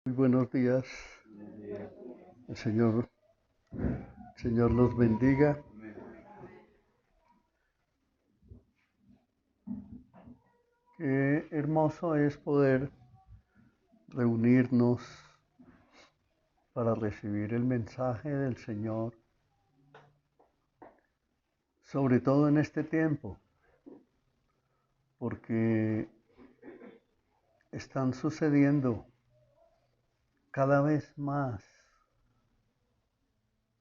Muy buenos días. El Señor los bendiga. Qué hermoso es poder reunirnos para recibir el mensaje del Señor, sobre todo en este tiempo, porque están sucediendo cada vez más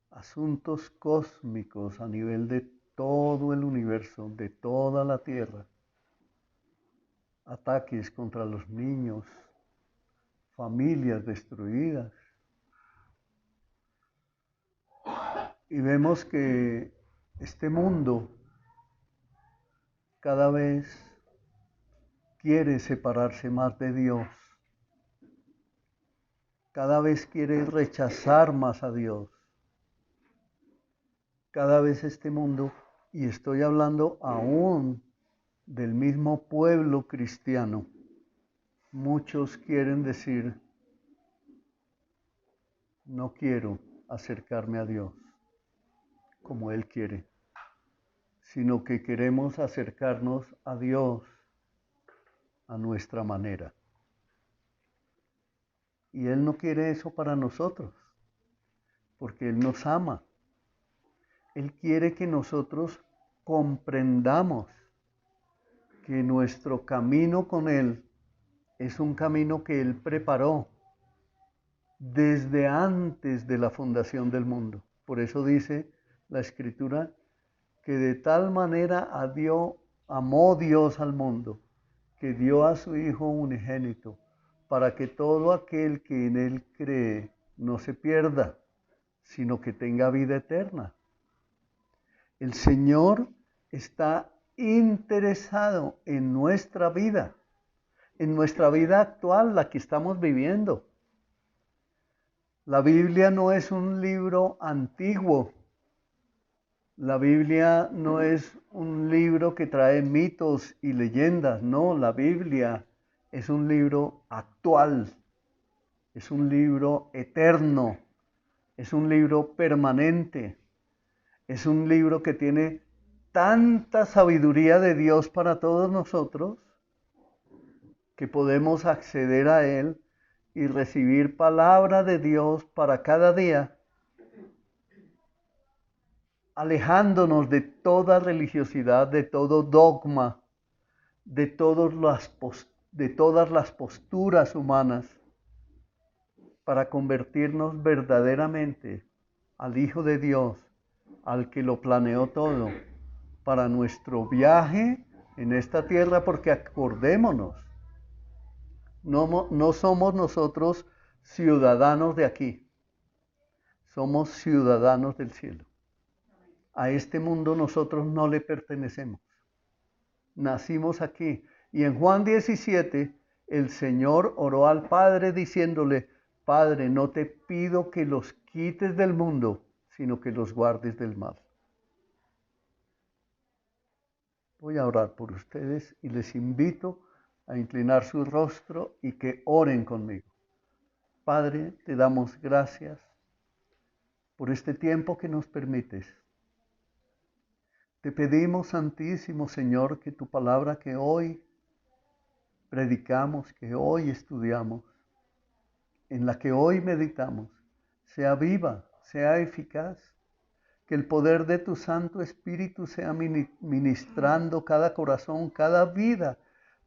asuntos cósmicos a nivel de todo el universo, de toda la Tierra. Ataques contra los niños, familias destruidas. Y vemos que este mundo cada vez quiere separarse más de Dios. Cada vez quiere rechazar más a Dios. Cada vez este mundo, y estoy hablando aún del mismo pueblo cristiano, muchos quieren decir, no quiero acercarme a Dios como Él quiere, sino que queremos acercarnos a Dios a nuestra manera. Y Él no quiere eso para nosotros, porque Él nos ama. Él quiere que nosotros comprendamos que nuestro camino con Él es un camino que Él preparó desde antes de la fundación del mundo. Por eso dice la Escritura que de tal manera amó Dios al mundo, que dio a su Hijo unigénito, para que todo aquel que en Él cree no se pierda, sino que tenga vida eterna. El Señor está interesado en nuestra vida actual, la que estamos viviendo. La Biblia no es un libro antiguo. La Biblia no es un libro que trae mitos y leyendas. No, la Biblia es un libro actual. Es un libro eterno. Es un libro permanente. Es un libro que tiene tanta sabiduría de Dios para todos nosotros que podemos acceder a Él y recibir palabra de Dios para cada día, alejándonos de toda religiosidad, de todo dogma, de todas las posturas humanas, para convertirnos verdaderamente al Hijo de Dios, al que lo planeó todo, para nuestro viaje en esta tierra, porque acordémonos, no somos nosotros ciudadanos de aquí, somos ciudadanos del cielo. A este mundo nosotros no le pertenecemos. Nacimos aquí. Y en Juan 17, el Señor oró al Padre diciéndole, Padre, no te pido que los quites del mundo, sino que los guardes del mal. Voy a orar por ustedes y les invito a inclinar su rostro y que oren conmigo. Padre, te damos gracias por este tiempo que nos permites. Te pedimos, Santísimo Señor, que tu palabra que hoy predicamos, que hoy estudiamos, en la que hoy meditamos, sea viva, sea eficaz, que el poder de tu Santo Espíritu sea ministrando cada corazón, cada vida,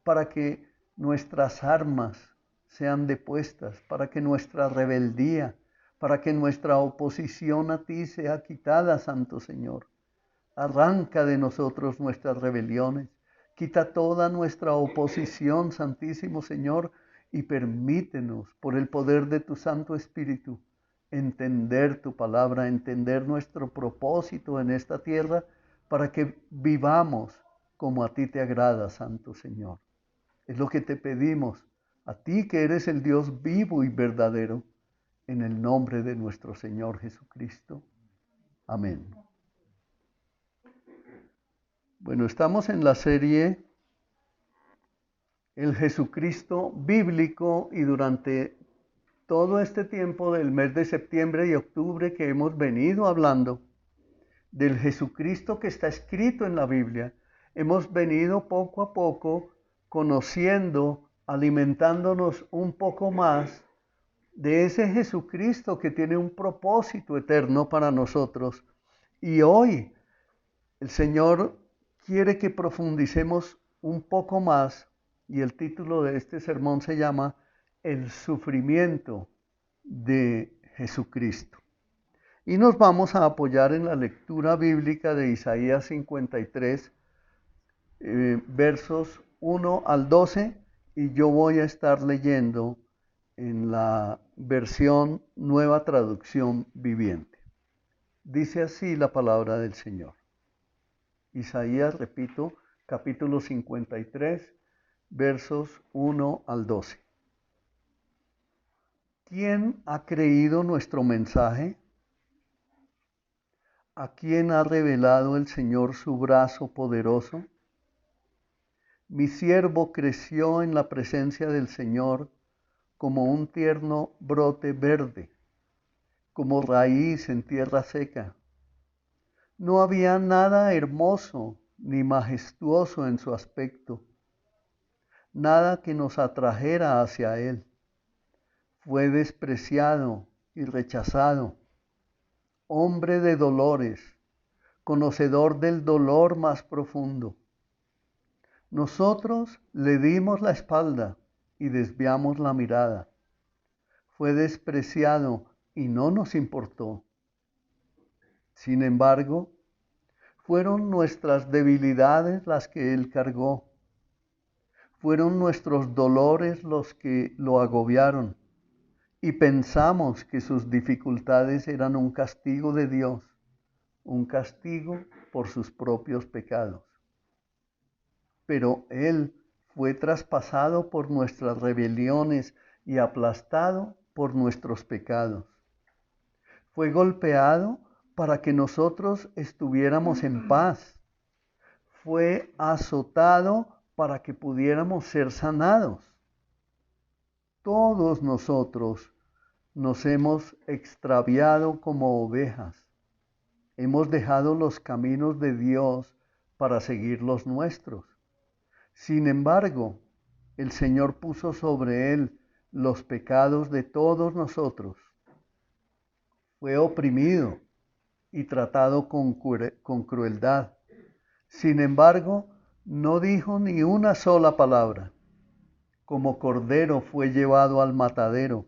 para que nuestras armas sean depuestas, para que nuestra rebeldía, para que nuestra oposición a ti sea quitada, Santo Señor. Arranca de nosotros nuestras rebeliones, quita toda nuestra oposición, Santísimo Señor, y permítenos, por el poder de tu Santo Espíritu, entender tu palabra, entender nuestro propósito en esta tierra, para que vivamos como a ti te agrada, Santo Señor. Es lo que te pedimos, a ti que eres el Dios vivo y verdadero, en el nombre de nuestro Señor Jesucristo. Amén. Bueno, estamos en la serie El Jesucristo bíblico y durante todo este tiempo del mes de septiembre y octubre que hemos venido hablando del Jesucristo que está escrito en la Biblia, hemos venido poco a poco conociendo, alimentándonos un poco más de ese Jesucristo que tiene un propósito eterno para nosotros. Y hoy el Señor quiere que profundicemos un poco más, y el título de este sermón se llama El sufrimiento de Jesucristo. Y nos vamos a apoyar en la lectura bíblica de Isaías 53, versos 1 al 12, y yo voy a estar leyendo en la versión Nueva Traducción Viviente. Dice así la palabra del Señor. Isaías, repito, capítulo 53, versos 1 al 12. ¿Quién ha creído nuestro mensaje? ¿A quién ha revelado el Señor su brazo poderoso? Mi siervo creció en la presencia del Señor como un tierno brote verde, como raíz en tierra seca. No había nada hermoso ni majestuoso en su aspecto, nada que nos atrajera hacia él. Fue despreciado y rechazado, hombre de dolores, conocedor del dolor más profundo. Nosotros le dimos la espalda y desviamos la mirada. Fue despreciado y no nos importó. Sin embargo, fueron nuestras debilidades las que él cargó. Fueron nuestros dolores los que lo agobiaron. Y pensamos que sus dificultades eran un castigo de Dios, un castigo por sus propios pecados. Pero Él fue traspasado por nuestras rebeliones y aplastado por nuestros pecados. Fue golpeado para que nosotros estuviéramos en paz. Fue azotado para que pudiéramos ser sanados. Todos nosotros nos hemos extraviado como ovejas. Hemos dejado los caminos de Dios para seguir los nuestros. Sin embargo, el Señor puso sobre él los pecados de todos nosotros. Fue oprimido y tratado con crueldad. Sin embargo, no dijo ni una sola palabra. Como cordero fue llevado al matadero,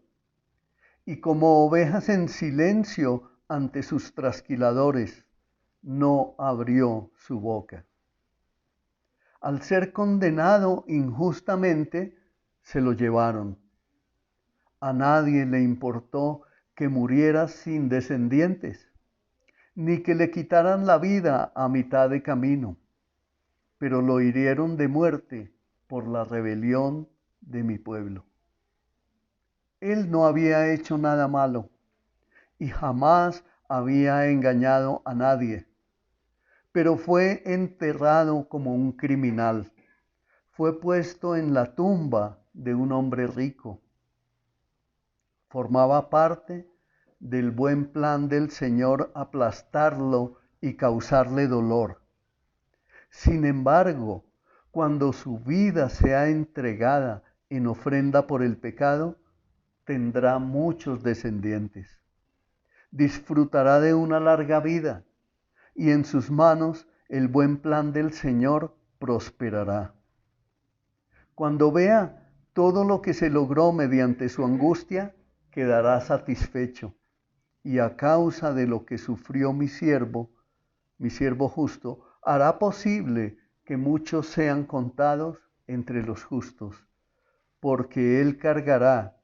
y como ovejas en silencio ante sus trasquiladores, no abrió su boca. Al ser condenado injustamente, se lo llevaron. A nadie le importó que muriera sin descendientes, ni que le quitaran la vida a mitad de camino, pero lo hirieron de muerte por la rebelión de mi pueblo. Él no había hecho nada malo y jamás había engañado a nadie, pero fue enterrado como un criminal. Fue puesto en la tumba de un hombre rico. Formaba parte del buen plan del Señor aplastarlo y causarle dolor. Sin embargo, cuando su vida sea entregada en ofrenda por el pecado, tendrá muchos descendientes. Disfrutará de una larga vida y en sus manos el buen plan del Señor prosperará. Cuando vea todo lo que se logró mediante su angustia, quedará satisfecho. Y a causa de lo que sufrió mi siervo justo, hará posible que muchos sean contados entre los justos, porque Él cargará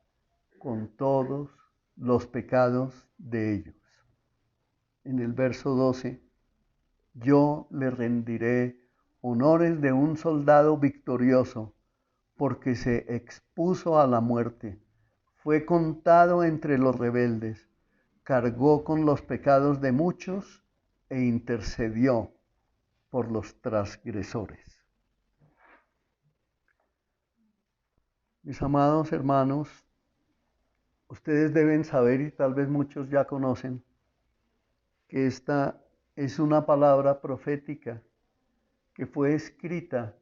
con todos los pecados de ellos. En el verso 12, yo le rendiré honores de un soldado victorioso, porque se expuso a la muerte, fue contado entre los rebeldes, cargó con los pecados de muchos e intercedió por los transgresores. Mis amados hermanos, Ustedes deben saber, y tal vez muchos ya conocen, que esta es una palabra profética que fue escrita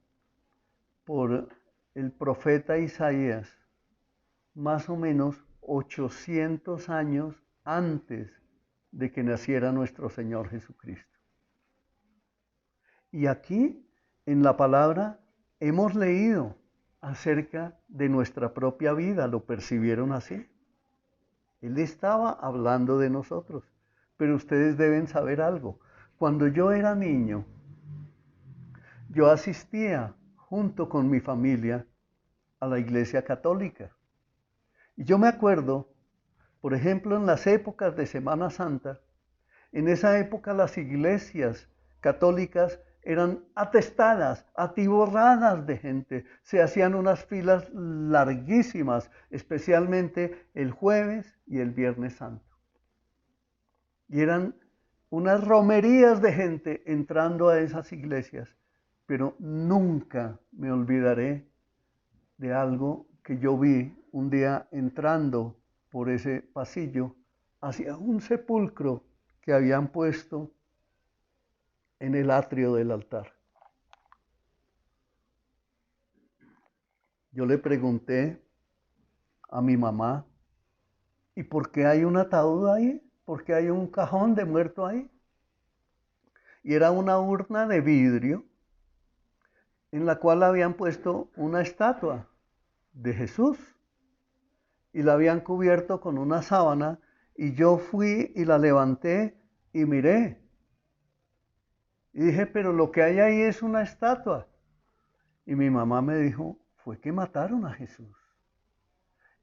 por el profeta Isaías más o menos 800 años antes de que naciera nuestro Señor Jesucristo. Y aquí en la palabra hemos leído acerca de nuestra propia vida, ¿lo percibieron así? Él estaba hablando de nosotros, pero ustedes deben saber algo. Cuando yo era niño, yo asistía junto con mi familia a la iglesia católica. Y yo me acuerdo, por ejemplo, en las épocas de Semana Santa, en esa época las iglesias católicas eran atestadas, atiborradas de gente. Se hacían unas filas larguísimas, especialmente el jueves y el viernes santo. Y eran unas romerías de gente entrando a esas iglesias. Pero nunca me olvidaré de algo que yo vi un día entrando por ese pasillo hacia un sepulcro que habían puesto en el atrio del altar. Yo le pregunté a mi mamá, ¿y por qué hay un ataúd ahí? ¿Por qué hay un cajón de muerto ahí? Y era una urna de vidrio en la cual habían puesto una estatua de Jesús y la habían cubierto con una sábana, y yo fui y la levanté y miré. Y dije, pero lo que hay ahí es una estatua. Y mi mamá me dijo, fue que mataron a Jesús.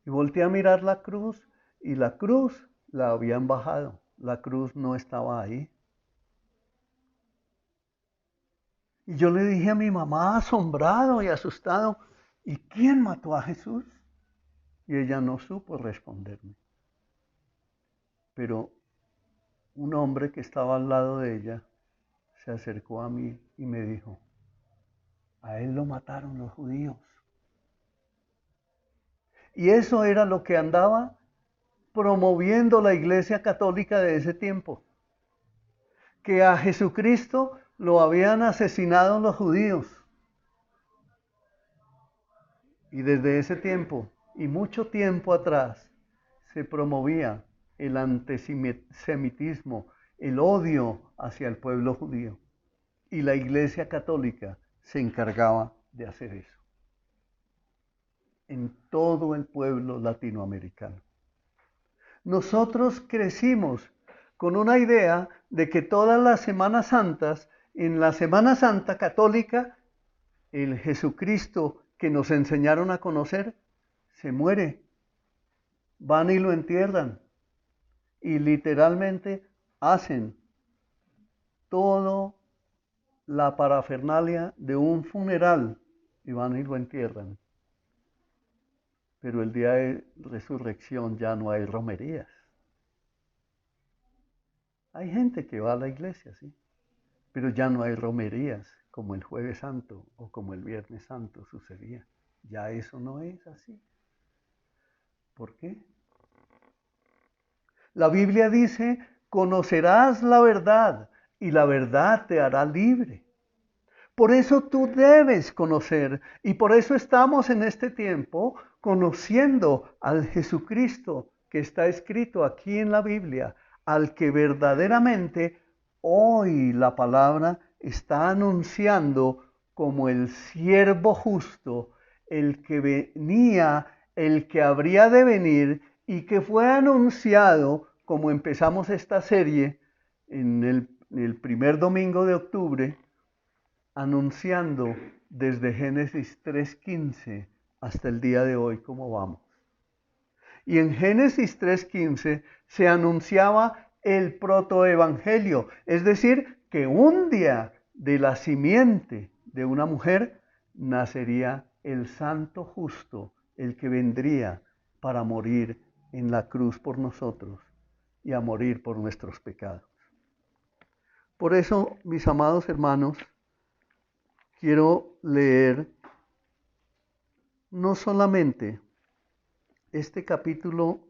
Y volteé a mirar la cruz, y la cruz la habían bajado. La cruz no estaba ahí. Y yo le dije a mi mamá, asombrado y asustado, ¿y quién mató a Jesús? Y ella no supo responderme. Pero un hombre que estaba al lado de ella se acercó a mí y me dijo, a él lo mataron los judíos. Y eso era lo que andaba promoviendo la Iglesia Católica de ese tiempo. Que a Jesucristo lo habían asesinado los judíos. Y desde ese tiempo, y mucho tiempo atrás, se promovía el antisemitismo, el odio hacia el pueblo judío. Y la Iglesia Católica se encargaba de hacer eso en todo el pueblo latinoamericano. Nosotros crecimos con una idea de que todas las Semanas Santas, en la Semana Santa católica, el Jesucristo que nos enseñaron a conocer se muere. Van y lo entierran. Y literalmente hacen toda la parafernalia de un funeral y van y lo entierran. Pero el día de resurrección ya no hay romerías. Hay gente que va a la iglesia, sí, pero ya no hay romerías como el Jueves Santo o como el Viernes Santo sucedía. Ya eso no es así. ¿Por qué? La Biblia dice, conocerás la verdad y la verdad te hará libre. Por eso tú debes conocer, y por eso estamos en este tiempo conociendo al Jesucristo que está escrito aquí en la Biblia, al que verdaderamente hoy la palabra está anunciando como el siervo justo, el que venía, el que habría de venir y que fue anunciado, como empezamos esta serie en el primer domingo de octubre, anunciando desde Génesis 3:15 hasta el día de hoy cómo vamos. Y en Génesis 3:15 se anunciaba el protoevangelio, es decir, que un día de la simiente de una mujer nacería el santo justo, el que vendría para morir en la cruz por nosotros y a morir por nuestros pecados. Por eso, mis amados hermanos, quiero leer no solamente este capítulo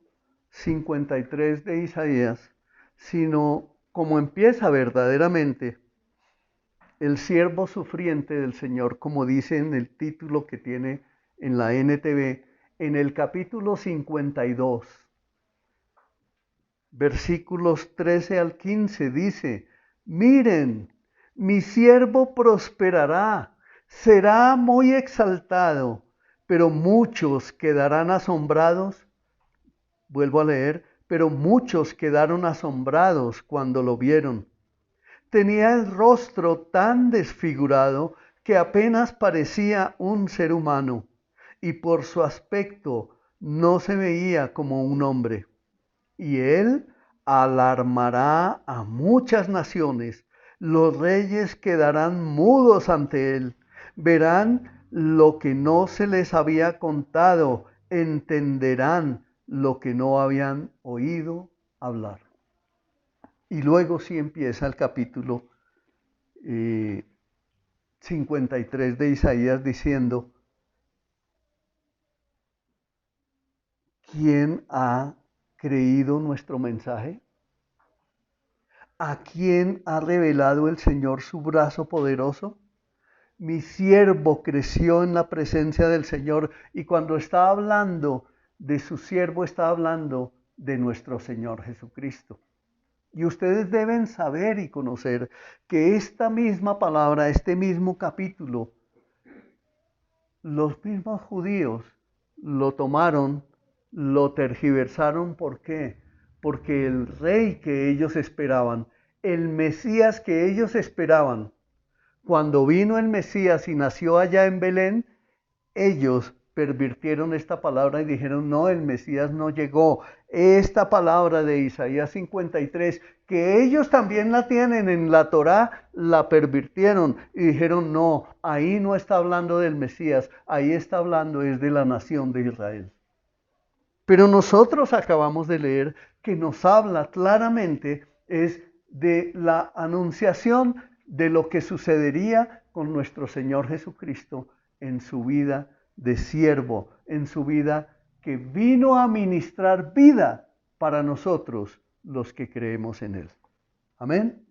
53 de Isaías, sino como empieza verdaderamente el siervo sufriente del Señor, como dice en el título que tiene en la NTV, en el capítulo 52, versículos 13 al 15, dice: miren, mi siervo prosperará, será muy exaltado, pero muchos quedarán asombrados. Vuelvo a leer, pero muchos quedaron asombrados cuando lo vieron. Tenía el rostro tan desfigurado que apenas parecía un ser humano, y por su aspecto no se veía como un hombre. Y él alarmará a muchas naciones. Los reyes quedarán mudos ante él. Verán lo que no se les había contado. Entenderán lo que no habían oído hablar. Y luego sí empieza el capítulo 53 de Isaías diciendo: ¿quién ha creído nuestro mensaje? ¿A quién ha revelado el Señor su brazo poderoso? Mi siervo creció en la presencia del Señor. Y cuando está hablando de su siervo, está hablando de nuestro Señor Jesucristo. Y ustedes deben saber y conocer que esta misma palabra, este mismo capítulo, los mismos judíos lo tomaron, lo tergiversaron. ¿Por qué? Porque el rey que ellos esperaban, el Mesías que ellos esperaban, cuando vino el Mesías y nació allá en Belén, ellos pervirtieron esta palabra y dijeron: no, el Mesías no llegó. Esta palabra de Isaías 53, que ellos también la tienen en la Torá, la pervirtieron y dijeron: no, ahí no está hablando del Mesías, ahí está hablando es de la nación de Israel. Pero nosotros acabamos de leer que nos habla claramente es de la anunciación de lo que sucedería con nuestro Señor Jesucristo en su vida de siervo, en su vida que vino a ministrar vida para nosotros los que creemos en Él. Amén.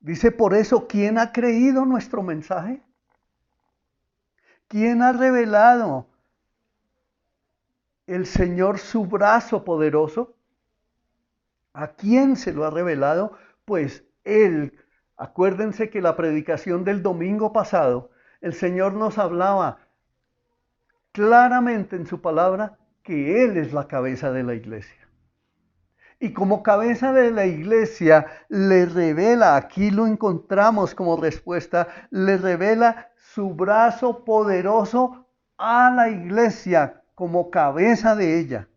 Dice: por eso, ¿quién ha creído nuestro mensaje? ¿Quién ha revelado el Señor su brazo poderoso? ¿A quién se lo ha revelado? Pues Él. Acuérdense que la predicación del domingo pasado, el Señor nos hablaba claramente en su palabra que Él es la cabeza de la iglesia. Y como cabeza de la iglesia le revela, aquí lo encontramos como respuesta, le revela su brazo poderoso a la iglesia como cabeza de ella.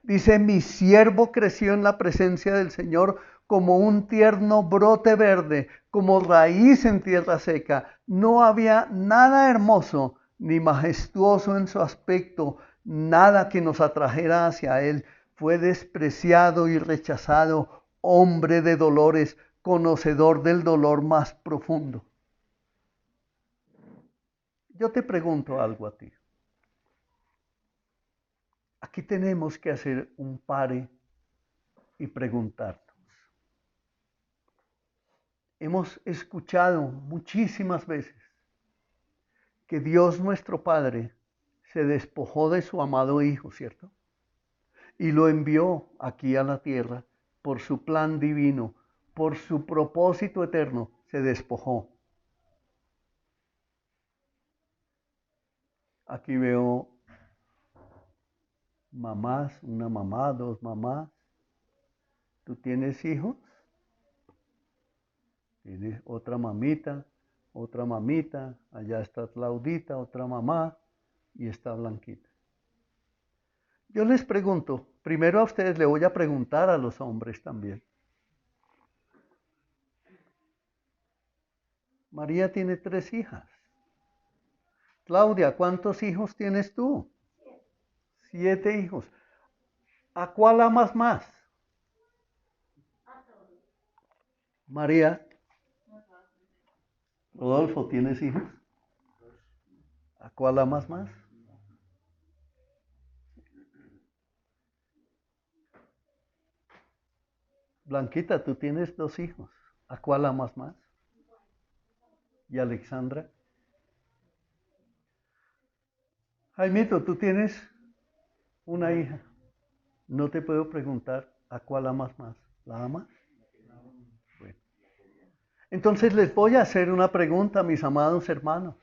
Dice: mi siervo creció en la presencia del Señor como un tierno brote verde, como raíz en tierra seca. No había nada hermoso ni majestuoso en su aspecto, nada que nos atrajera hacia él. Fue despreciado y rechazado, hombre de dolores, conocedor del dolor más profundo. Yo te pregunto algo a ti. Aquí tenemos que hacer un pare y preguntarnos. Hemos escuchado muchísimas veces que Dios nuestro Padre se despojó de su amado Hijo, ¿cierto? Y lo envió aquí a la tierra por su plan divino, por su propósito eterno, se despojó. Aquí veo mamás, una mamá, dos mamás. ¿Tú tienes hijos? Tienes otra mamita, allá está Claudita, otra mamá, y está Blanquita. Yo les pregunto, primero a ustedes le voy a preguntar a los hombres también. María tiene 3 hijas. Claudia, ¿cuántos hijos tienes tú? 7 hijos. ¿A cuál amas más? María. Rodolfo, ¿tienes hijos? ¿A cuál amas más? Blanquita, tú tienes 2 hijos. ¿A cuál amas más? ¿Y Alexandra? Jaimito, tú tienes una hija. No te puedo preguntar a cuál amas más. ¿La amas? Bueno. Entonces les voy a hacer una pregunta, mis amados hermanos.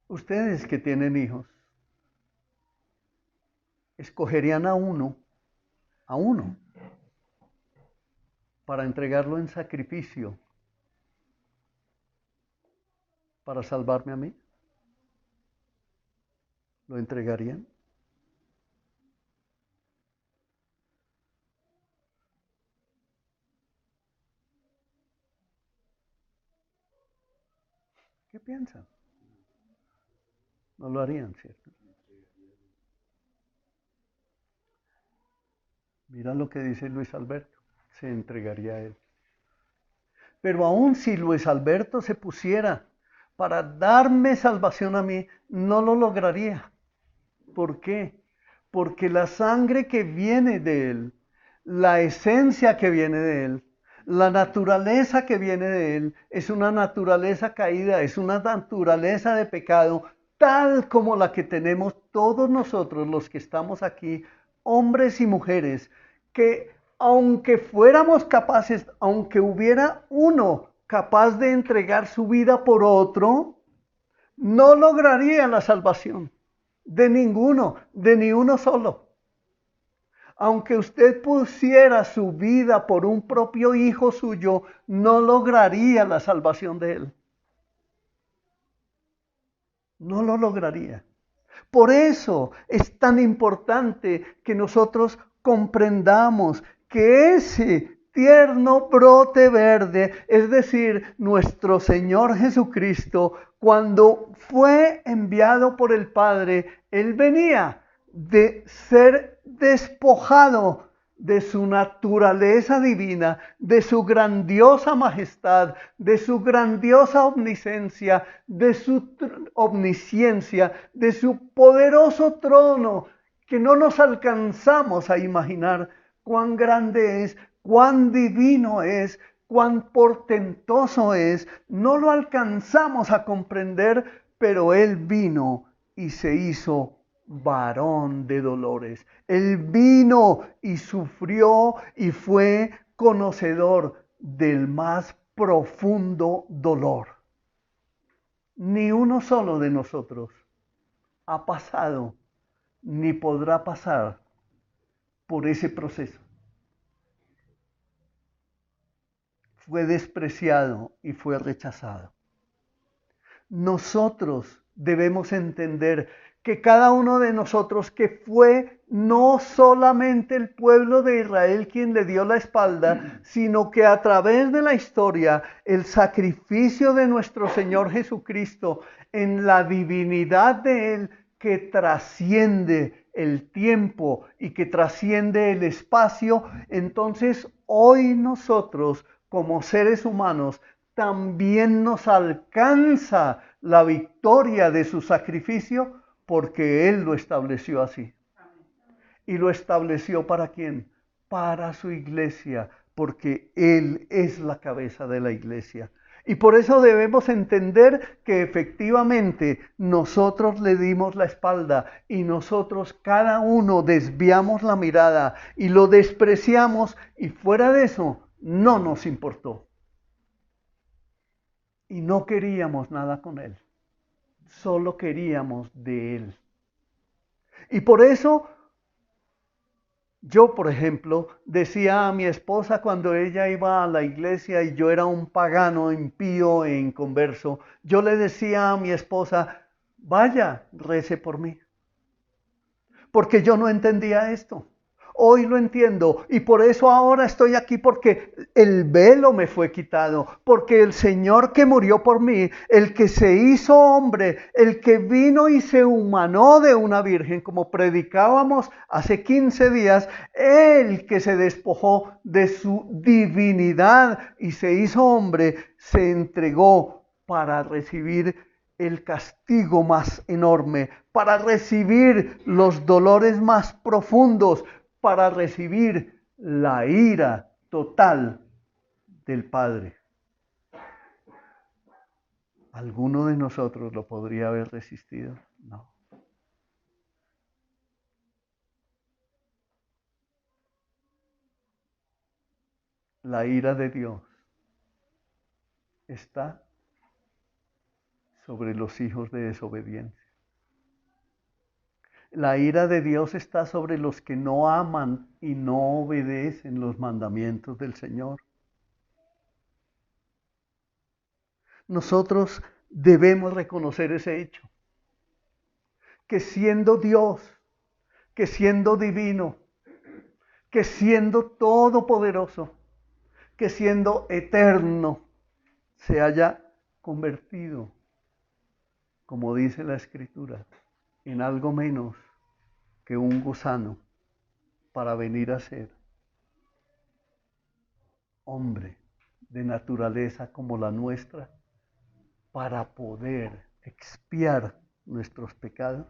Ustedes que tienen hijos, escogerían a uno, para entregarlo en sacrificio, para salvarme a mí. ¿Lo entregarían? ¿Qué piensan? No lo harían, ¿cierto? Mira lo que dice Luis Alberto, se entregaría a él. Pero aun si Luis Alberto se pusiera para darme salvación a mí, no lo lograría. ¿Por qué? Porque la sangre que viene de él, la esencia que viene de él, la naturaleza que viene de él, es una naturaleza caída, es una naturaleza de pecado, tal como la que tenemos todos nosotros los que estamos aquí, hombres y mujeres, que aunque fuéramos capaces, aunque hubiera uno capaz de entregar su vida por otro, no lograría la salvación de ninguno, de ni uno solo. Aunque usted pusiera su vida por un propio hijo suyo, no lograría la salvación de él. No lo lograría. Por eso es tan importante que nosotros comprendamos que ese tierno brote verde, es decir, nuestro Señor Jesucristo, cuando fue enviado por el Padre, Él venía de ser despojado de su naturaleza divina, de su grandiosa majestad, de su grandiosa omnisciencia, de su omnisciencia, de su poderoso trono, que no nos alcanzamos a imaginar cuán grande es, cuán divino es, cuán portentoso es. No lo alcanzamos a comprender, pero Él vino y se hizo varón de dolores. Él vino y sufrió y fue conocedor del más profundo dolor. Ni uno solo de nosotros ha pasado ni podrá pasar por ese proceso. Fue despreciado y fue rechazado. Nosotros debemos entender que cada uno de nosotros, que fue no solamente el pueblo de Israel quien le dio la espalda, sino que a través de la historia, el sacrificio de nuestro Señor Jesucristo en la divinidad de Él, que trasciende el tiempo y que trasciende el espacio, entonces hoy nosotros como seres humanos también nos alcanza la victoria de su sacrificio, porque Él lo estableció así. ¿Y lo estableció para quién? Para su iglesia, porque Él es la cabeza de la iglesia. Y por eso debemos entender que efectivamente nosotros le dimos la espalda y nosotros cada uno desviamos la mirada y lo despreciamos, y fuera de eso no nos importó. Y no queríamos nada con Él. Solo queríamos de Él. Y por eso yo, por ejemplo, decía a mi esposa cuando ella iba a la iglesia y yo era un pagano, impío e inconverso, yo le decía a mi esposa, vaya, rece por mí. Porque yo no entendía esto. Hoy lo entiendo y por eso ahora estoy aquí, porque el velo me fue quitado, porque el Señor que murió por mí, el que se hizo hombre, el que vino y se humanó de una virgen, como predicábamos hace 15 días, el que se despojó de su divinidad y se hizo hombre, se entregó para recibir el castigo más enorme, para recibir los dolores más profundos, para recibir la ira total del Padre. ¿Alguno de nosotros lo podría haber resistido? No. La ira de Dios está sobre los hijos de desobediencia. La ira de Dios está sobre los que no aman y no obedecen los mandamientos del Señor. Nosotros debemos reconocer ese hecho, que siendo Dios, que siendo divino, que siendo todopoderoso, que siendo eterno, se haya convertido, como dice la Escritura, en algo menos que un gusano para venir a ser hombre de naturaleza como la nuestra, para poder expiar nuestros pecados.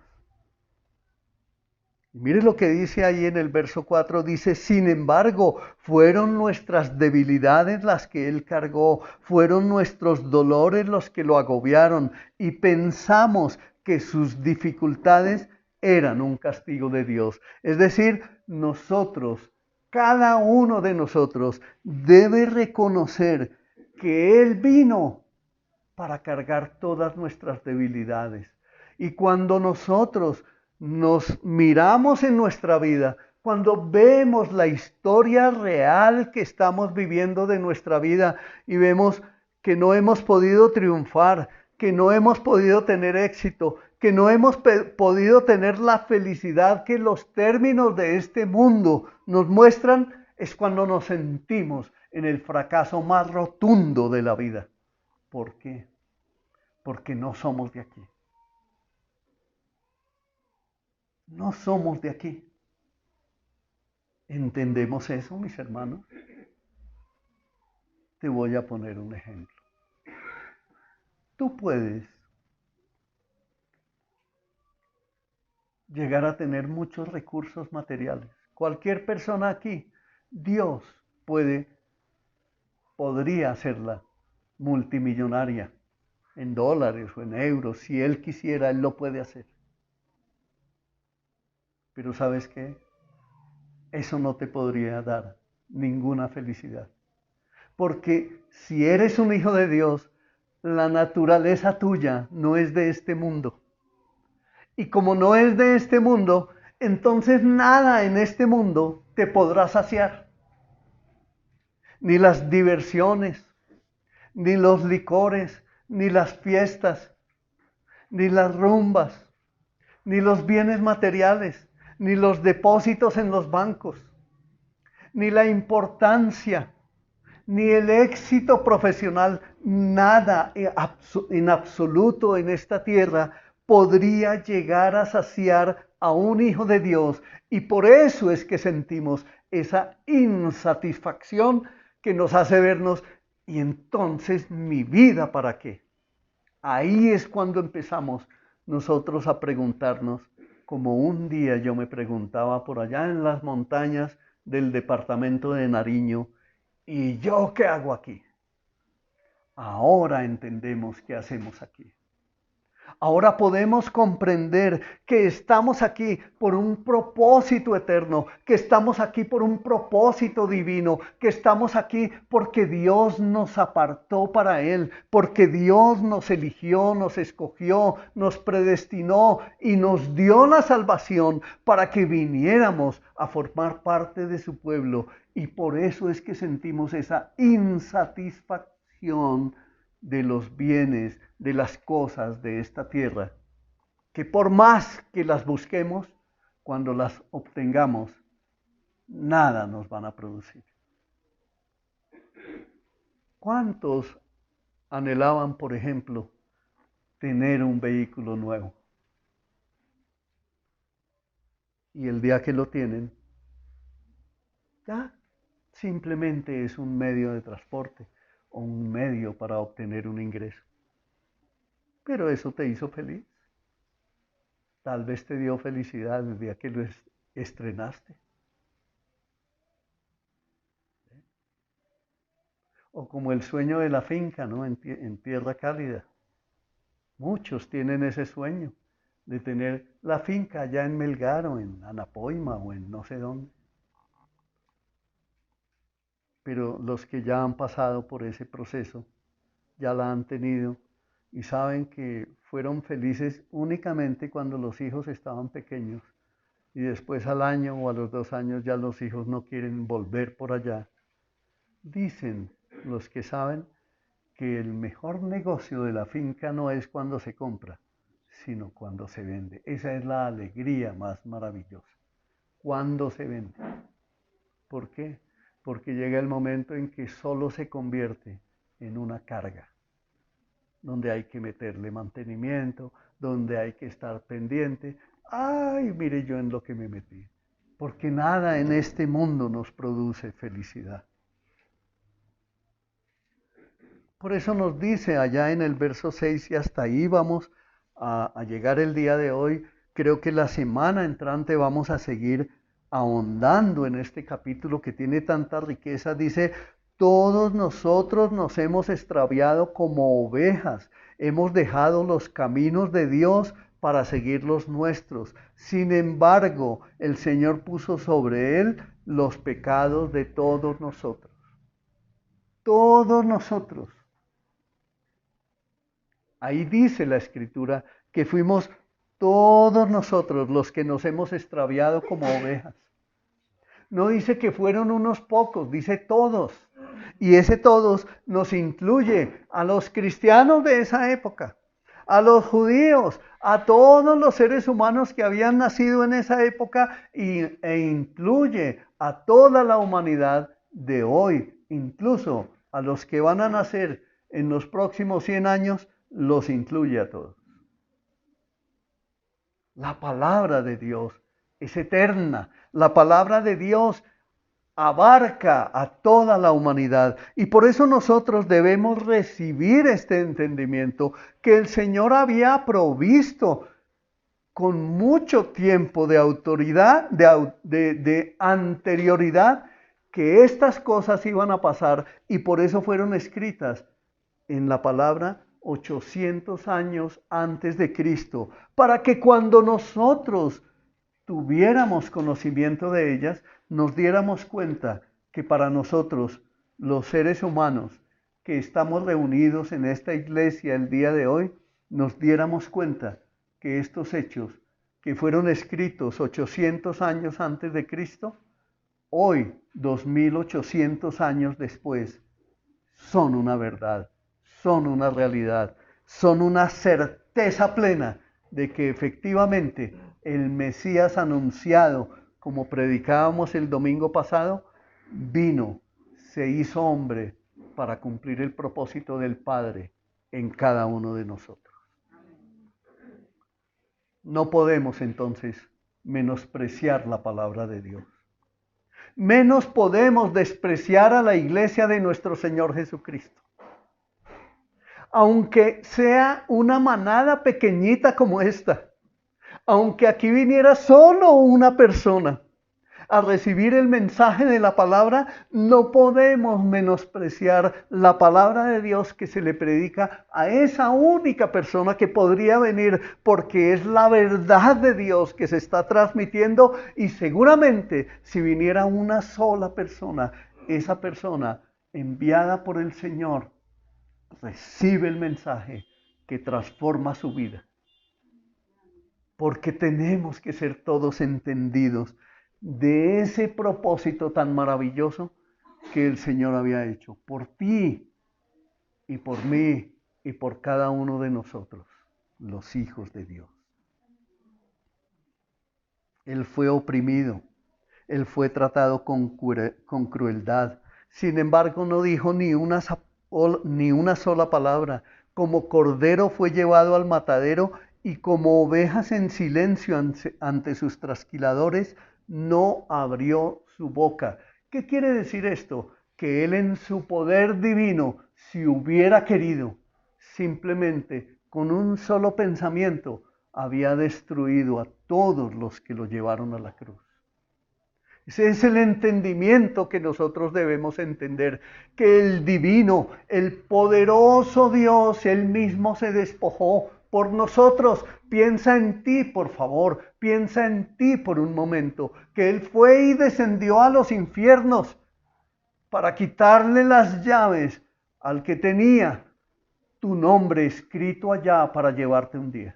Y mire lo que dice ahí en el verso 4, dice, sin embargo, fueron nuestras debilidades las que Él cargó, fueron nuestros dolores los que lo agobiaron, y pensamos que sus dificultades eran un castigo de Dios. Es decir, nosotros, cada uno de nosotros, debe reconocer que Él vino para cargar todas nuestras debilidades. Y cuando nosotros nos miramos en nuestra vida, cuando vemos la historia real que estamos viviendo de nuestra vida y vemos que no hemos podido triunfar, que no hemos podido tener éxito, que no hemos podido tener la felicidad que los términos de este mundo nos muestran, es cuando nos sentimos en el fracaso más rotundo de la vida. ¿Por qué? Porque no somos de aquí. No somos de aquí. ¿Entendemos eso, mis hermanos? Te voy a poner un ejemplo. Tú puedes llegar a tener muchos recursos materiales. Cualquier persona aquí, Dios podría hacerla multimillonaria en dólares o en euros. Si Él quisiera, Él lo puede hacer. Pero ¿sabes qué? Eso no te podría dar ninguna felicidad. Porque si eres un hijo de Dios, la naturaleza tuya no es de este mundo. Y como no es de este mundo, entonces nada en este mundo te podrá saciar. Ni las diversiones, ni los licores, ni las fiestas, ni las rumbas, ni los bienes materiales, ni los depósitos en los bancos, ni la importancia, ni el éxito profesional, nada en absoluto en esta tierra podría llegar a saciar a un hijo de Dios. Y por eso es que sentimos esa insatisfacción que nos hace vernos, y entonces mi vida, ¿para qué? Ahí es cuando empezamos nosotros a preguntarnos, como un día yo me preguntaba por allá en las montañas del departamento de Nariño, ¿y yo qué hago aquí? Ahora entendemos qué hacemos aquí. Ahora podemos comprender que estamos aquí por un propósito eterno, que estamos aquí por un propósito divino, que estamos aquí porque Dios nos apartó para Él, porque Dios nos eligió, nos escogió, nos predestinó y nos dio la salvación para que viniéramos a formar parte de su pueblo. Y por eso es que sentimos esa insatisfacción de los bienes, de las cosas de esta tierra, que por más que las busquemos, cuando las obtengamos, nada nos van a producir. ¿Cuántos anhelaban, por ejemplo, tener un vehículo nuevo? Y el día que lo tienen, ya simplemente es un medio de transporte o un medio para obtener un ingreso. pero eso te hizo feliz. Tal vez te dio felicidad el día que lo estrenaste. O como el sueño de la finca, ¿no? En tierra cálida. Muchos tienen ese sueño de tener la finca allá en Melgar o en Anapoima o en no sé dónde. Pero los que ya han pasado por ese proceso, ya la han tenido y saben que fueron felices únicamente cuando los hijos estaban pequeños y después al año o a los 2 años ya los hijos no quieren volver por allá. Dicen los que saben que el mejor negocio de la finca no es cuando se compra, sino cuando se vende. Esa es la alegría más maravillosa. Cuando se vende. ¿Por qué? Porque llega el momento en que solo se convierte en una carga, donde hay que meterle mantenimiento, donde hay que estar pendiente. Ay, mire yo en lo que me metí. Porque nada en este mundo nos produce felicidad. Por eso nos dice allá en el verso 6, y hasta ahí vamos a llegar el día de hoy. Creo que la semana entrante vamos a seguir ahondando en este capítulo que tiene tanta riqueza. Dice, todos nosotros nos hemos extraviado como ovejas, hemos dejado los caminos de Dios para seguir los nuestros. Sin embargo, el Señor puso sobre él los pecados de todos nosotros. Todos nosotros. Ahí dice la Escritura que fuimos todos nosotros los que nos hemos extraviado como ovejas. No dice que fueron unos pocos, dice todos. Y ese todos nos incluye a los cristianos de esa época, a los judíos, a todos los seres humanos que habían nacido en esa época e incluye a toda la humanidad de hoy, incluso a los que van a nacer en los próximos 100 años, los incluye a todos. La palabra de Dios es eterna. La palabra de Dios abarca a toda la humanidad. Y por eso nosotros debemos recibir este entendimiento que el Señor había provisto con mucho tiempo de autoridad, de anterioridad, que estas cosas iban a pasar y por eso fueron escritas en la palabra 800 años antes de Cristo, para que cuando nosotros tuviéramos conocimiento de ellas, nos diéramos cuenta que para nosotros, los seres humanos que estamos reunidos en esta iglesia el día de hoy, nos diéramos cuenta que estos hechos que fueron escritos 800 años antes de Cristo, hoy, 2800 años después, son una verdad, son una realidad, son una certeza plena de que efectivamente el Mesías anunciado, como predicábamos el domingo pasado, vino, se hizo hombre para cumplir el propósito del Padre en cada uno de nosotros. No podemos entonces menospreciar la palabra de Dios. Menos podemos despreciar a la iglesia de nuestro Señor Jesucristo. Aunque sea una manada pequeñita como esta, aunque aquí viniera solo una persona a recibir el mensaje de la palabra, no podemos menospreciar la palabra de Dios que se le predica a esa única persona que podría venir, porque es la verdad de Dios que se está transmitiendo y seguramente si viniera una sola persona, esa persona enviada por el Señor recibe el mensaje que transforma su vida. Porque tenemos que ser todos entendidos de ese propósito tan maravilloso que el Señor había hecho por ti y por mí y por cada uno de nosotros, los hijos de Dios. Él fue oprimido, él fue tratado con crueldad. Sin embargo, no dijo ni una sola palabra. Como cordero fue llevado al matadero y como ovejas en silencio ante sus trasquiladores, no abrió su boca. ¿Qué quiere decir esto? Que él en su poder divino, si hubiera querido, simplemente con un solo pensamiento, había destruido a todos los que lo llevaron a la cruz. Ese es el entendimiento que nosotros debemos entender, que el divino, el poderoso Dios, Él mismo se despojó por nosotros. Piensa en ti, por favor, piensa en ti por un momento, que Él fue y descendió a los infiernos para quitarle las llaves al que tenía tu nombre escrito allá para llevarte un día.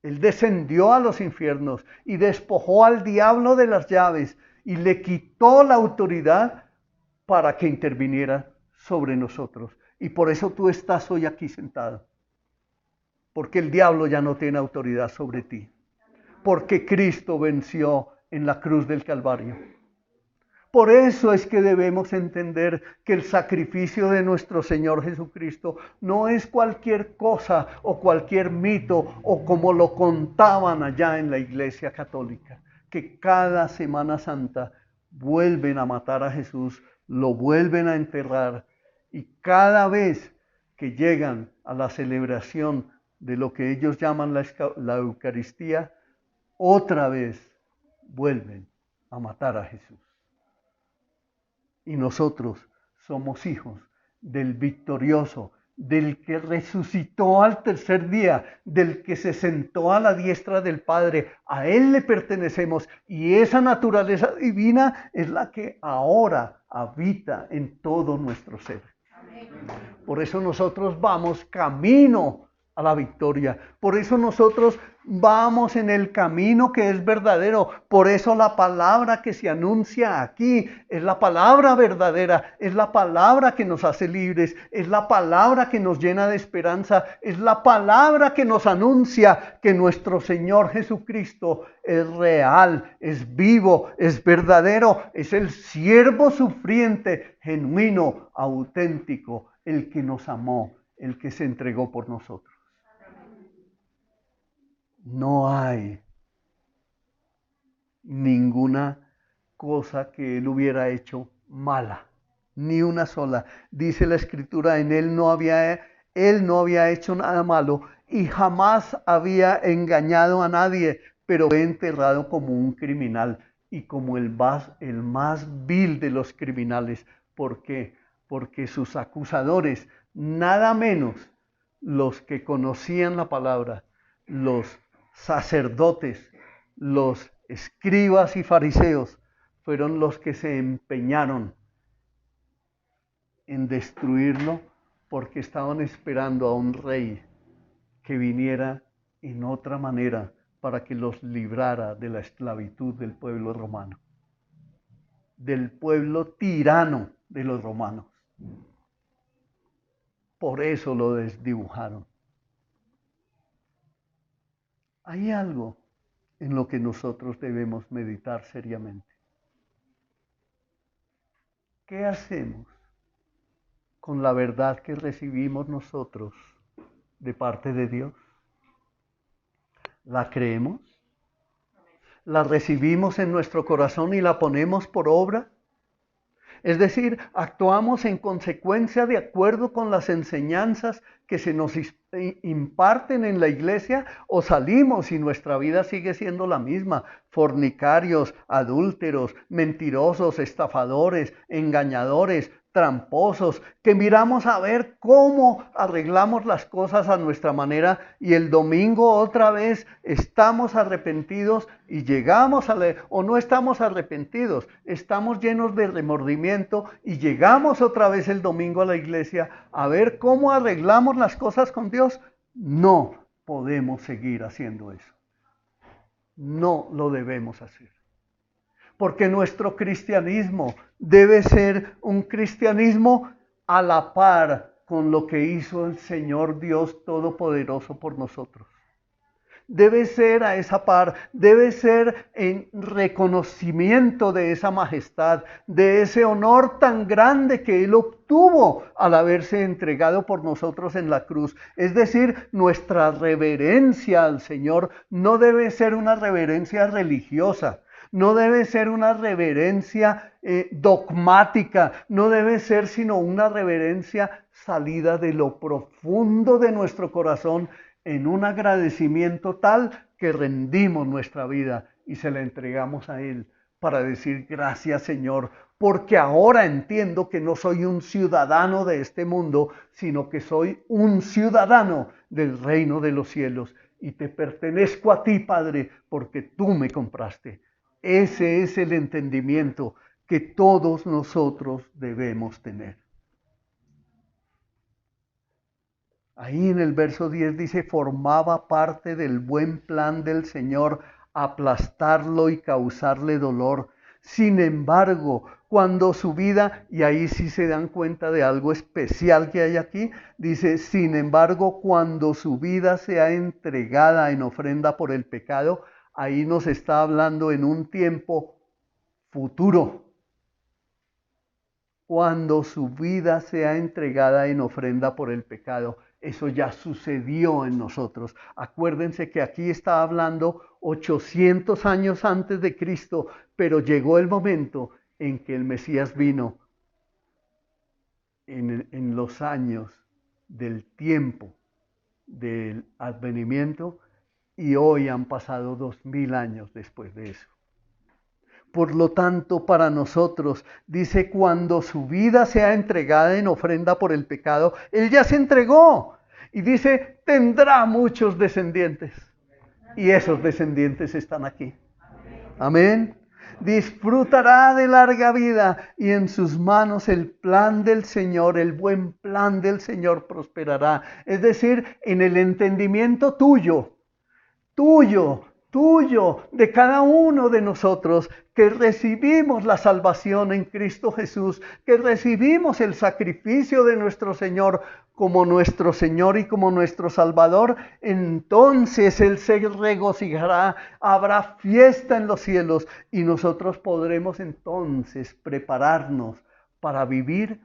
Él descendió a los infiernos y despojó al diablo de las llaves y le quitó la autoridad para que interviniera sobre nosotros. Y por eso tú estás hoy aquí sentado. Porque el diablo ya no tiene autoridad sobre ti. Porque Cristo venció en la cruz del Calvario. Por eso es que debemos entender que el sacrificio de nuestro Señor Jesucristo no es cualquier cosa o cualquier mito o como lo contaban allá en la Iglesia Católica, que cada Semana Santa vuelven a matar a Jesús, lo vuelven a enterrar y cada vez que llegan a la celebración de lo que ellos llaman la Eucaristía, otra vez vuelven a matar a Jesús. Y nosotros somos hijos del victorioso, del que resucitó al tercer día, del que se sentó a la diestra del Padre. A Él le pertenecemos y esa naturaleza divina es la que ahora habita en todo nuestro ser. Por eso nosotros vamos camino a la victoria. Por eso nosotros vamos en el camino que es verdadero. Por eso la palabra que se anuncia aquí es la palabra verdadera. Es la palabra que nos hace libres. Es la palabra que nos llena de esperanza. Es la palabra que nos anuncia que nuestro Señor Jesucristo es real, es vivo, es verdadero. Es el siervo sufriente, genuino, auténtico, el que nos amó, el que se entregó por nosotros. No hay ninguna cosa que Él hubiera hecho mala, ni una sola. Dice la Escritura, en Él no había hecho nada malo y jamás había engañado a nadie, pero fue enterrado como un criminal y como el más vil de los criminales. ¿Por qué? Porque sus acusadores, nada menos los que conocían la palabra, los sacerdotes, los escribas y fariseos, fueron los que se empeñaron en destruirlo porque estaban esperando a un rey que viniera en otra manera para que los librara de la esclavitud del pueblo romano, del pueblo tirano de los romanos. Por eso lo desdibujaron. Hay algo en lo que nosotros debemos meditar seriamente. ¿Qué hacemos con la verdad que recibimos nosotros de parte de Dios? ¿La creemos? ¿La recibimos en nuestro corazón y la ponemos por obra? Es decir, actuamos en consecuencia de acuerdo con las enseñanzas que se nos imparten en la iglesia o salimos y nuestra vida sigue siendo la misma. Fornicarios, adúlteros, mentirosos, estafadores, engañadores, tramposos, que miramos a ver cómo arreglamos las cosas a nuestra manera y el domingo otra vez estamos arrepentidos y llegamos o no estamos arrepentidos, estamos llenos de remordimiento y llegamos otra vez el domingo a la iglesia a ver cómo arreglamos las cosas con Dios. No podemos seguir haciendo eso. No lo debemos hacer. Porque nuestro cristianismo debe ser un cristianismo a la par con lo que hizo el Señor Dios Todopoderoso por nosotros. Debe ser a esa par, debe ser en reconocimiento de esa majestad, de ese honor tan grande que Él obtuvo al haberse entregado por nosotros en la cruz. Es decir, nuestra reverencia al Señor no debe ser una reverencia religiosa. No debe ser una reverencia dogmática, no debe ser sino una reverencia salida de lo profundo de nuestro corazón en un agradecimiento tal que rendimos nuestra vida y se la entregamos a Él para decir gracias, Señor, porque ahora entiendo que no soy un ciudadano de este mundo, sino que soy un ciudadano del reino de los cielos y te pertenezco a ti, Padre, porque tú me compraste. Ese es el entendimiento que todos nosotros debemos tener. Ahí en el verso 10 dice, formaba parte del buen plan del Señor aplastarlo y causarle dolor. Sin embargo, cuando su vida, y ahí sí se dan cuenta de algo especial que hay aquí, dice, sin embargo, cuando su vida sea entregada en ofrenda por el pecado, ahí nos está hablando en un tiempo futuro. Cuando su vida sea entregada en ofrenda por el pecado. Eso ya sucedió en nosotros. Acuérdense que aquí está hablando 800 años antes de Cristo, pero llegó el momento en que el Mesías vino en los años del tiempo del advenimiento y hoy han pasado 2000 años después de eso. Por lo tanto, para nosotros, dice, cuando su vida sea entregada en ofrenda por el pecado, Él ya se entregó. Y dice, tendrá muchos descendientes. Y esos descendientes están aquí. Amén. Disfrutará de larga vida y en sus manos el plan del Señor, el buen plan del Señor prosperará. Es decir, en el entendimiento tuyo, de cada uno de nosotros, que recibimos la salvación en Cristo Jesús, que recibimos el sacrificio de nuestro Señor como nuestro Señor y como nuestro Salvador, entonces Él se regocijará, habrá fiesta en los cielos y nosotros podremos entonces prepararnos para vivir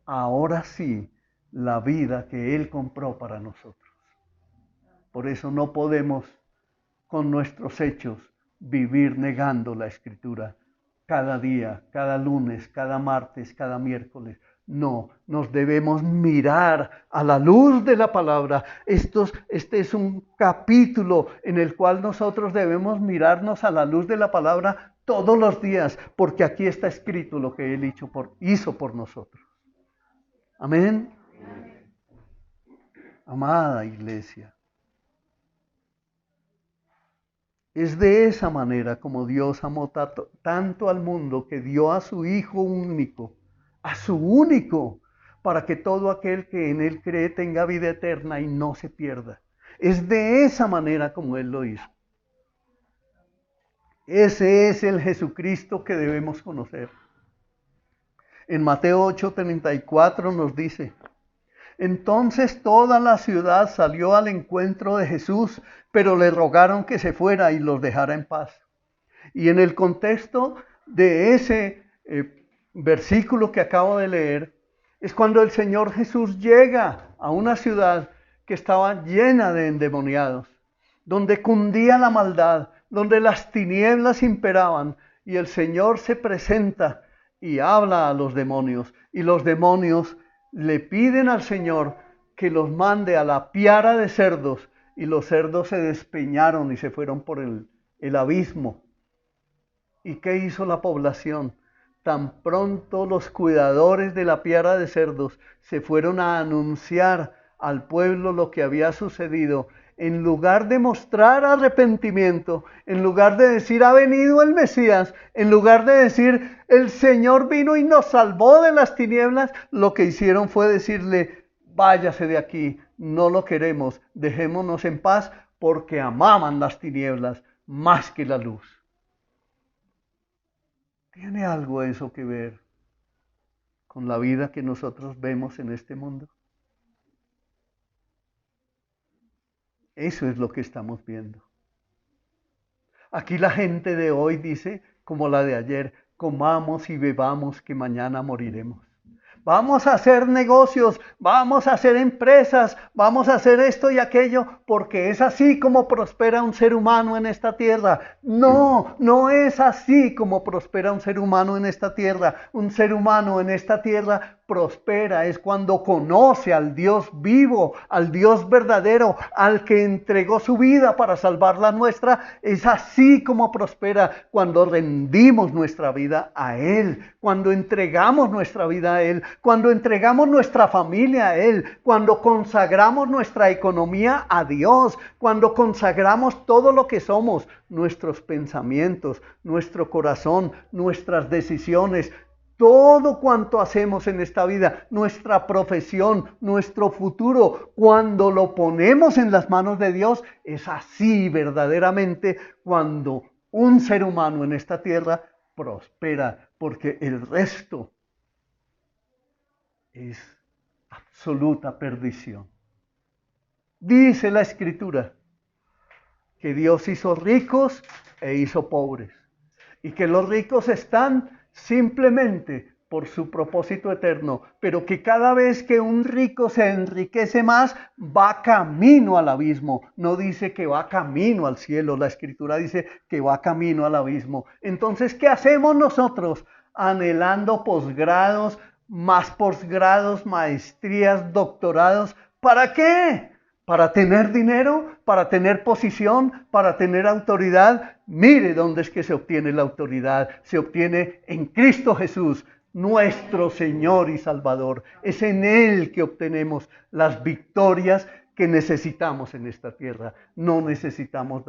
ahora sí la vida que Él compró para nosotros. Por eso no podemos con nuestros hechos vivir negando la Escritura cada día, cada lunes, cada martes, cada miércoles. No, nos debemos mirar a la luz de la palabra. Este es un capítulo en el cual nosotros debemos mirarnos a la luz de la palabra todos los días, porque aquí está escrito lo que Él hizo por nosotros. Amén. Amada iglesia. Es de esa manera como Dios amó tanto al mundo que dio a su Hijo único, para que todo aquel que en Él cree tenga vida eterna y no se pierda. Es de esa manera como Él lo hizo. Ese es el Jesucristo que debemos conocer. En Mateo 8:34 nos dice, entonces toda la ciudad salió al encuentro de Jesús, pero le rogaron que se fuera y los dejara en paz. Y en el contexto de ese versículo que acabo de leer, es cuando el Señor Jesús llega a una ciudad que estaba llena de endemoniados, donde cundía la maldad, donde las tinieblas imperaban, y el Señor se presenta y habla a los demonios, y los demonios le piden al Señor que los mande a la piara de cerdos, y los cerdos se despeñaron y se fueron por el abismo. ¿Y qué hizo la población? Tan pronto los cuidadores de la piara de cerdos se fueron a anunciar al pueblo lo que había sucedido, en lugar de mostrar arrepentimiento, en lugar de decir ha venido el Mesías, en lugar de decir el Señor vino y nos salvó de las tinieblas, lo que hicieron fue decirle váyase de aquí, no lo queremos, dejémonos en paz porque amaban las tinieblas más que la luz. ¿Tiene algo eso que ver con la vida que nosotros vemos en este mundo? Eso es lo que estamos viendo. Aquí la gente de hoy dice, como la de ayer, comamos y bebamos que mañana moriremos. Vamos a hacer negocios, vamos a hacer empresas, vamos a hacer esto y aquello, porque es así como prospera un ser humano en esta tierra. No, no es así como prospera un ser humano en esta tierra. Un ser humano en esta tierra prospera, es cuando conoce al Dios vivo, al Dios verdadero, al que entregó su vida para salvar la nuestra. Es así como prospera, cuando rendimos nuestra vida a Él, cuando entregamos nuestra vida a Él, cuando entregamos nuestra familia a Él, cuando consagramos nuestra economía a Dios, cuando consagramos todo lo que somos, nuestros pensamientos, nuestro corazón, nuestras decisiones, todo cuanto hacemos en esta vida, nuestra profesión, nuestro futuro, cuando lo ponemos en las manos de Dios, es así verdaderamente cuando un ser humano en esta tierra prospera, porque el resto es absoluta perdición. Dice la Escritura que Dios hizo ricos e hizo pobres, y que los ricos están simplemente por su propósito eterno, pero que cada vez que un rico se enriquece más, va camino al abismo. No dice que va camino al cielo, la Escritura dice que va camino al abismo. Entonces, ¿qué hacemos nosotros? Anhelando posgrados, más posgrados, maestrías, doctorados. ¿Para qué? ¿Para tener dinero? ¿Para tener posición? ¿Para tener autoridad? Mire dónde es que se obtiene la autoridad. Se obtiene en Cristo Jesús, nuestro Señor y Salvador. Es en Él que obtenemos las victorias que necesitamos en esta tierra. No necesitamos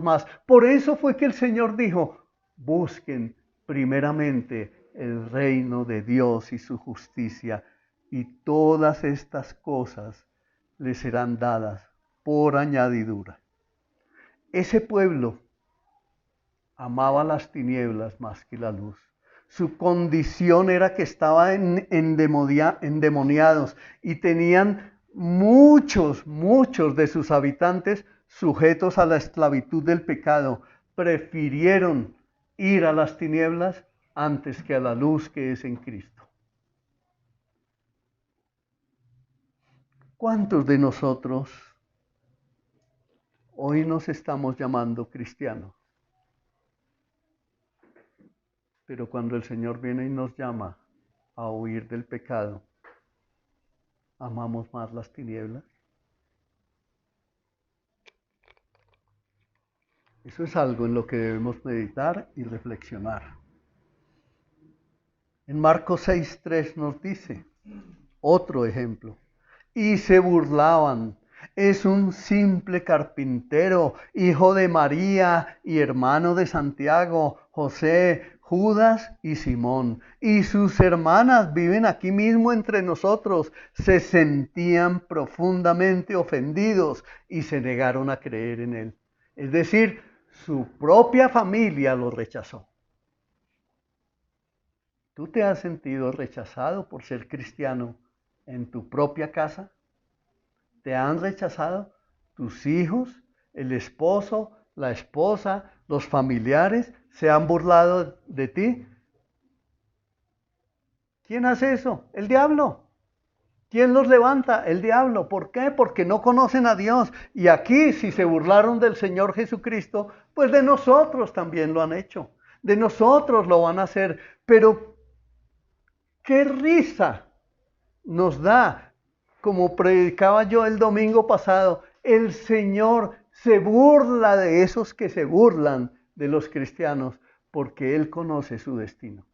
más. Por eso fue que el Señor dijo, busquen primeramente el reino de Dios y su justicia, y todas estas cosas les serán dadas por añadidura. Ese pueblo amaba las tinieblas más que la luz. Su condición era que estaban endemoniados y tenían muchos de sus habitantes sujetos a la esclavitud del pecado. Prefirieron ir a las tinieblas antes que a la luz que es en Cristo. ¿Cuántos de nosotros hoy nos estamos llamando cristianos? Pero cuando el Señor viene y nos llama a huir del pecado, ¿amamos más las tinieblas? Eso es algo en lo que debemos meditar y reflexionar. En Marcos 6:3 nos dice otro ejemplo. Y se burlaban. Es un simple carpintero, hijo de María y hermano de Santiago, José, Judas y Simón. Y sus hermanas viven aquí mismo entre nosotros. Se sentían profundamente ofendidos y se negaron a creer en él. Es decir, su propia familia lo rechazó. ¿Tú te has sentido rechazado por ser cristiano en tu propia casa? ¿Te han rechazado tus hijos, el esposo, la esposa, los familiares? ¿Se han burlado de ti? ¿Quién hace eso? El diablo. ¿Quién los levanta? El diablo. ¿Por qué? Porque no conocen a Dios. Y aquí, si se burlaron del Señor Jesucristo, pues de nosotros también lo han hecho. De nosotros lo van a hacer. Pero qué risa nos da, como predicaba yo el domingo pasado, el Señor se burla de esos que se burlan de los cristianos, porque Él conoce su destino.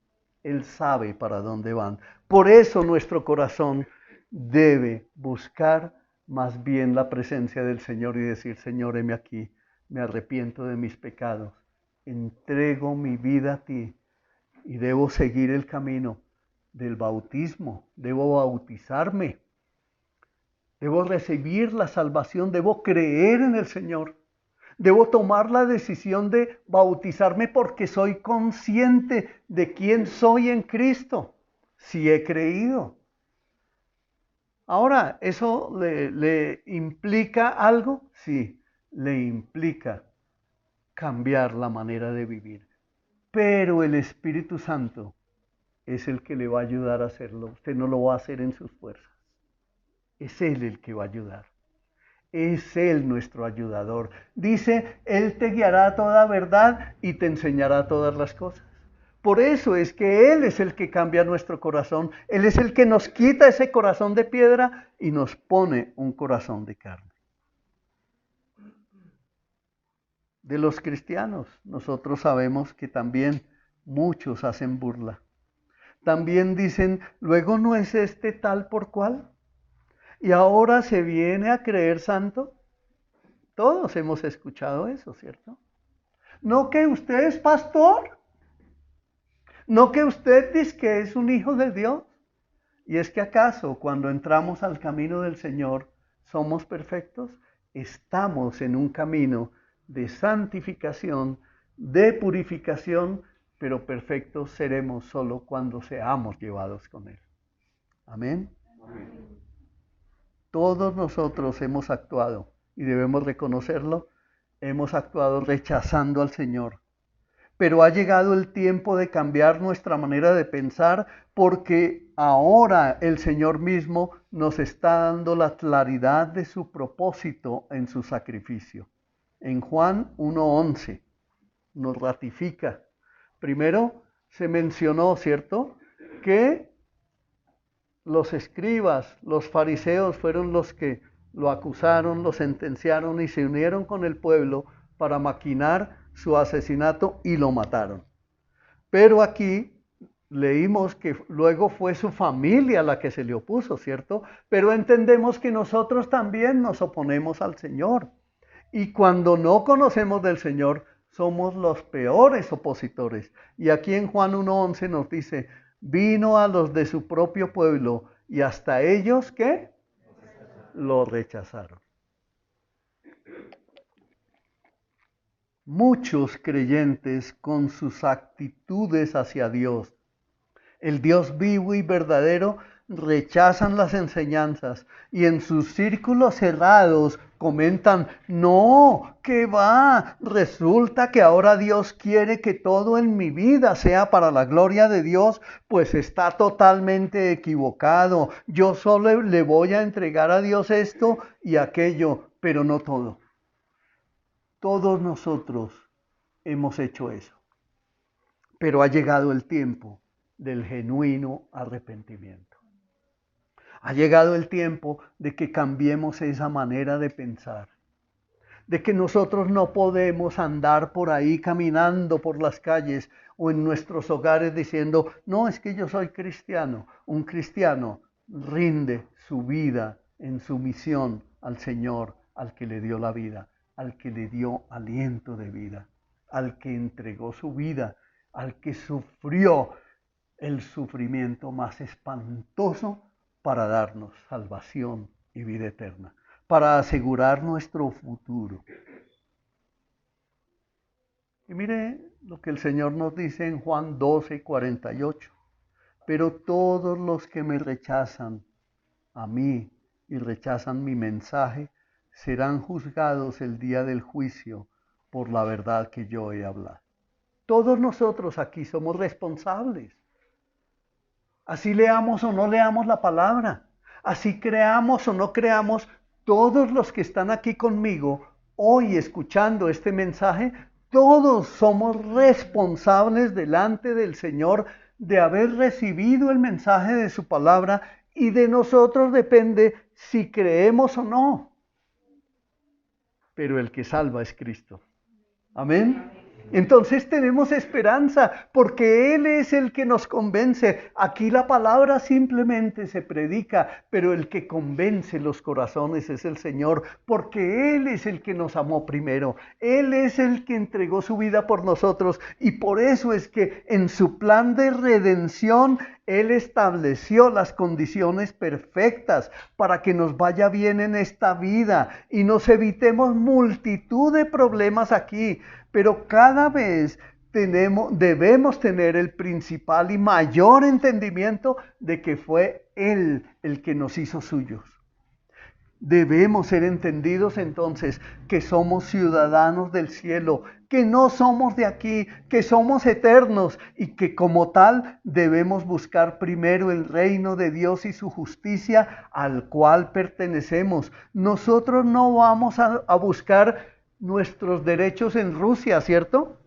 Él sabe para dónde van. Por eso nuestro corazón debe buscar más bien la presencia del Señor y decir, Señor, heme aquí, me arrepiento de mis pecados, entrego mi vida a ti y debo seguir el camino del bautismo, debo bautizarme, debo recibir la salvación, debo creer en el Señor, debo tomar la decisión de bautizarme porque soy consciente de quién soy en Cristo, si he creído. Ahora, ¿eso le implica algo? Sí, le implica cambiar la manera de vivir, pero el Espíritu Santo es el que le va a ayudar a hacerlo. Usted no lo va a hacer en sus fuerzas. Es Él el que va a ayudar. Es Él nuestro ayudador. Dice, Él te guiará a toda verdad y te enseñará todas las cosas. Por eso es que Él es el que cambia nuestro corazón. Él es el que nos quita ese corazón de piedra y nos pone un corazón de carne. De los cristianos, nosotros sabemos que también muchos hacen burla. También dicen, luego no es este tal por cual. Y ahora se viene a creer santo. Todos hemos escuchado eso, ¿cierto? No que usted es pastor. No que usted dice que es un hijo de Dios. Y es que acaso cuando entramos al camino del Señor, ¿somos perfectos? Estamos en un camino de santificación, de purificación, pero perfectos seremos solo cuando seamos llevados con Él. Amén. Amén. Todos nosotros hemos actuado, y debemos reconocerlo, hemos actuado rechazando al Señor. Pero ha llegado el tiempo de cambiar nuestra manera de pensar, porque ahora el Señor mismo nos está dando la claridad de su propósito en su sacrificio. En Juan 1:11 nos ratifica. Primero se mencionó, ¿cierto?, que los escribas, los fariseos fueron los que lo acusaron, lo sentenciaron y se unieron con el pueblo para maquinar su asesinato y lo mataron. Pero aquí leímos que luego fue su familia la que se le opuso, ¿cierto? Pero entendemos que nosotros también nos oponemos al Señor. Y cuando no conocemos del Señor, somos los peores opositores. Y aquí en Juan 1:11 nos dice, vino a los de su propio pueblo y hasta ellos, ¿qué? Lo rechazaron. Muchos creyentes con sus actitudes hacia Dios, el Dios vivo y verdadero, rechazan las enseñanzas y en sus círculos cerrados comentan, no, ¿qué va? Resulta que ahora Dios quiere que todo en mi vida sea para la gloria de Dios, pues está totalmente equivocado. Yo solo le voy a entregar a Dios esto y aquello, pero no todo. Todos nosotros hemos hecho eso, pero ha llegado el tiempo del genuino arrepentimiento. Ha llegado el tiempo de que cambiemos esa manera de pensar, de que nosotros no podemos andar por ahí caminando por las calles o en nuestros hogares diciendo, no, es que yo soy cristiano. Un cristiano rinde su vida en sumisión al Señor, al que le dio la vida, al que le dio aliento de vida, al que entregó su vida, al que sufrió el sufrimiento más espantoso para darnos salvación y vida eterna, para asegurar nuestro futuro. Y mire lo que el Señor nos dice en Juan 12:48. Pero todos los que me rechazan a mí y rechazan mi mensaje, serán juzgados el día del juicio por la verdad que yo he hablado. Todos nosotros aquí somos responsables. Así leamos o no leamos la palabra, así creamos o no creamos, todos los que están aquí conmigo hoy escuchando este mensaje, todos somos responsables delante del Señor de haber recibido el mensaje de su palabra y de nosotros depende si creemos o no. Pero el que salva es Cristo. Amén. Entonces tenemos esperanza porque Él es el que nos convence. Aquí la palabra simplemente se predica, pero el que convence los corazones es el Señor, porque Él es el que nos amó primero. Él es el que entregó su vida por nosotros y por eso es que en su plan de redención Él estableció las condiciones perfectas para que nos vaya bien en esta vida y nos evitemos multitud de problemas aquí. Pero cada vez debemos tener el principal y mayor entendimiento de que fue Él el que nos hizo suyos. Debemos ser entendidos entonces que somos ciudadanos del cielo, que no somos de aquí, que somos eternos y que como tal debemos buscar primero el reino de Dios y su justicia al cual pertenecemos. Nosotros no vamos a buscar nuestros derechos en Rusia, ¿cierto?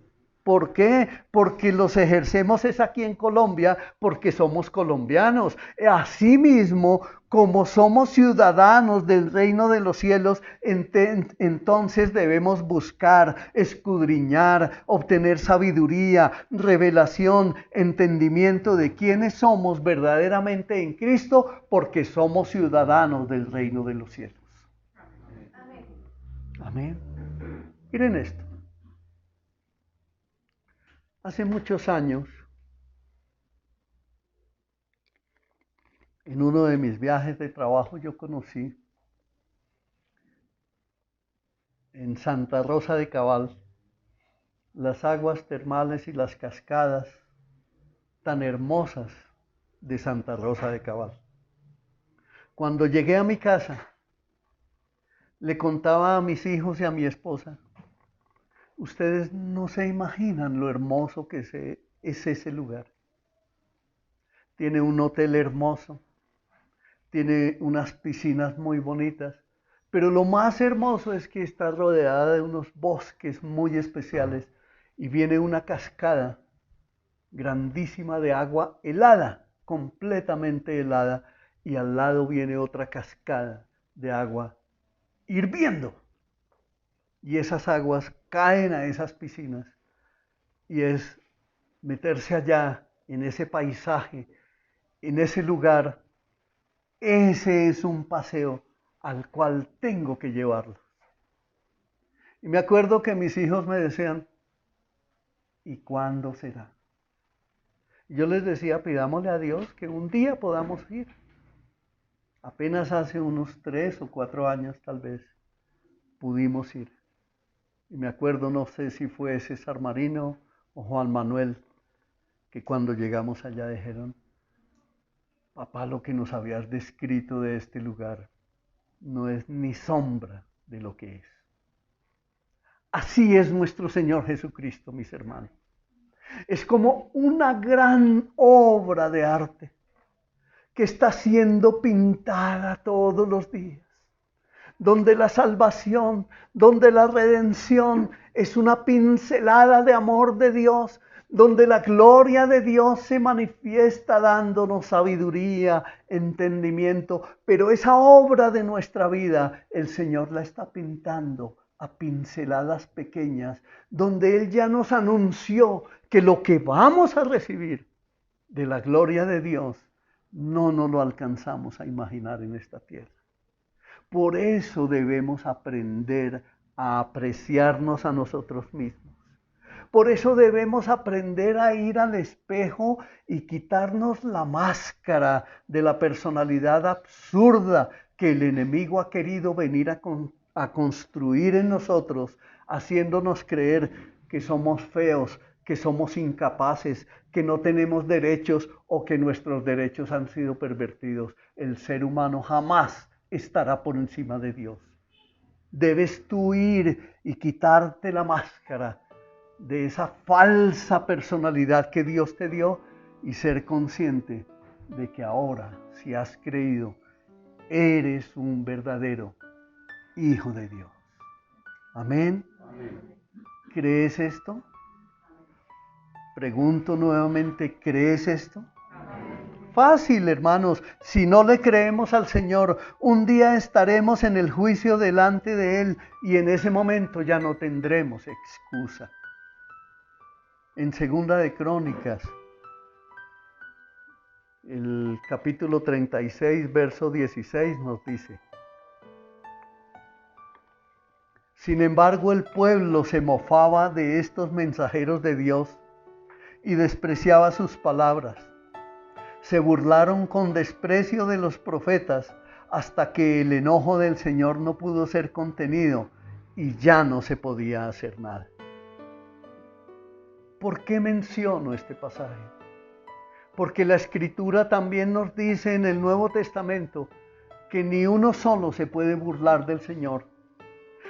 ¿Por qué? Porque los ejercemos es aquí en Colombia, porque somos colombianos. Asimismo, como somos ciudadanos del reino de los cielos, entonces debemos buscar, escudriñar, obtener sabiduría, revelación, entendimiento de quiénes somos verdaderamente en Cristo, porque somos ciudadanos del reino de los cielos. Amén. Miren esto. Hace muchos años, en uno de mis viajes de trabajo, yo conocí en Santa Rosa de Cabal las aguas termales y las cascadas tan hermosas de Santa Rosa de Cabal. Cuando llegué a mi casa, le contaba a mis hijos y a mi esposa, ustedes no se imaginan lo hermoso que es ese lugar. Tiene un hotel hermoso, tiene unas piscinas muy bonitas, pero lo más hermoso es que está rodeada de unos bosques muy especiales y viene una cascada grandísima de agua helada, completamente helada, y al lado viene otra cascada de agua hirviendo. Y esas aguas caen a esas piscinas y es meterse allá en ese paisaje, en ese lugar. Ese es un paseo al cual tengo que llevarlos. Y me acuerdo que mis hijos me decían, ¿y cuándo será? Y yo les decía, pidámosle a Dios que un día podamos ir. Apenas hace unos 3 o 4 años tal vez pudimos ir. Y me acuerdo, no sé si fue César Marino o Juan Manuel, que cuando llegamos allá dijeron, papá, lo que nos habías descrito de este lugar no es ni sombra de lo que es. Así es nuestro Señor Jesucristo, mis hermanos. Es como una gran obra de arte que está siendo pintada todos los días, donde la salvación, donde la redención es una pincelada de amor de Dios, donde la gloria de Dios se manifiesta dándonos sabiduría, entendimiento, pero esa obra de nuestra vida, el Señor la está pintando a pinceladas pequeñas, donde Él ya nos anunció que lo que vamos a recibir de la gloria de Dios, no nos lo alcanzamos a imaginar en esta tierra. Por eso debemos aprender a apreciarnos a nosotros mismos. Por eso debemos aprender a ir al espejo y quitarnos la máscara de la personalidad absurda que el enemigo ha querido venir a construir en nosotros, haciéndonos creer que somos feos, que somos incapaces, que no tenemos derechos o que nuestros derechos han sido pervertidos. El ser humano jamás estará por encima de Dios. Debes tú ir y quitarte la máscara de esa falsa personalidad que Dios te dio y ser consciente de que ahora, si has creído, eres un verdadero hijo de Dios. Amén. Amén. ¿Crees esto? Pregunto nuevamente, ¿crees esto? Fácil, hermanos. Si no le creemos al Señor, un día estaremos en el juicio delante de Él y en ese momento ya no tendremos excusa. En Segunda de Crónicas, el capítulo 36, verso 16 nos dice, sin embargo, el pueblo se mofaba de estos mensajeros de Dios y despreciaba sus palabras. Se burlaron con desprecio de los profetas hasta que el enojo del Señor no pudo ser contenido y ya no se podía hacer nada. ¿Por qué menciono este pasaje? Porque la Escritura también nos dice en el Nuevo Testamento que ni uno solo se puede burlar del Señor.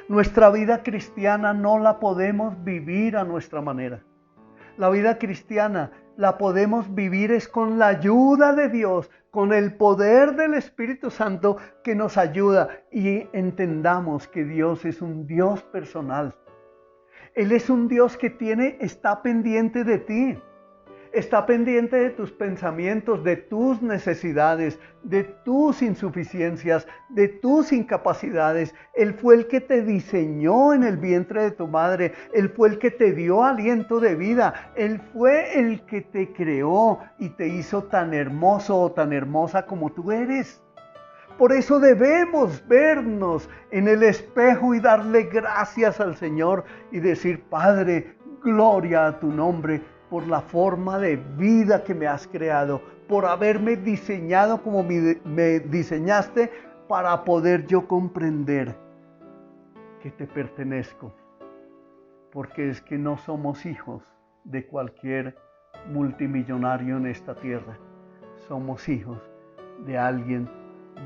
Nuestra vida cristiana no la podemos vivir a nuestra manera. La vida cristiana la podemos vivir es con la ayuda de Dios, con el poder del Espíritu Santo que nos ayuda y entendamos que Dios es un Dios personal. Él es un Dios que está pendiente de ti. Está pendiente de tus pensamientos, de tus necesidades, de tus insuficiencias, de tus incapacidades. Él fue el que te diseñó en el vientre de tu madre. Él fue el que te dio aliento de vida. Él fue el que te creó y te hizo tan hermoso o tan hermosa como tú eres. Por eso debemos vernos en el espejo y darle gracias al Señor y decir: Padre, gloria a tu nombre, por la forma de vida que me has creado, por haberme diseñado como me diseñaste, para poder yo comprender que te pertenezco. Porque es que no somos hijos de cualquier multimillonario en esta tierra. Somos hijos de alguien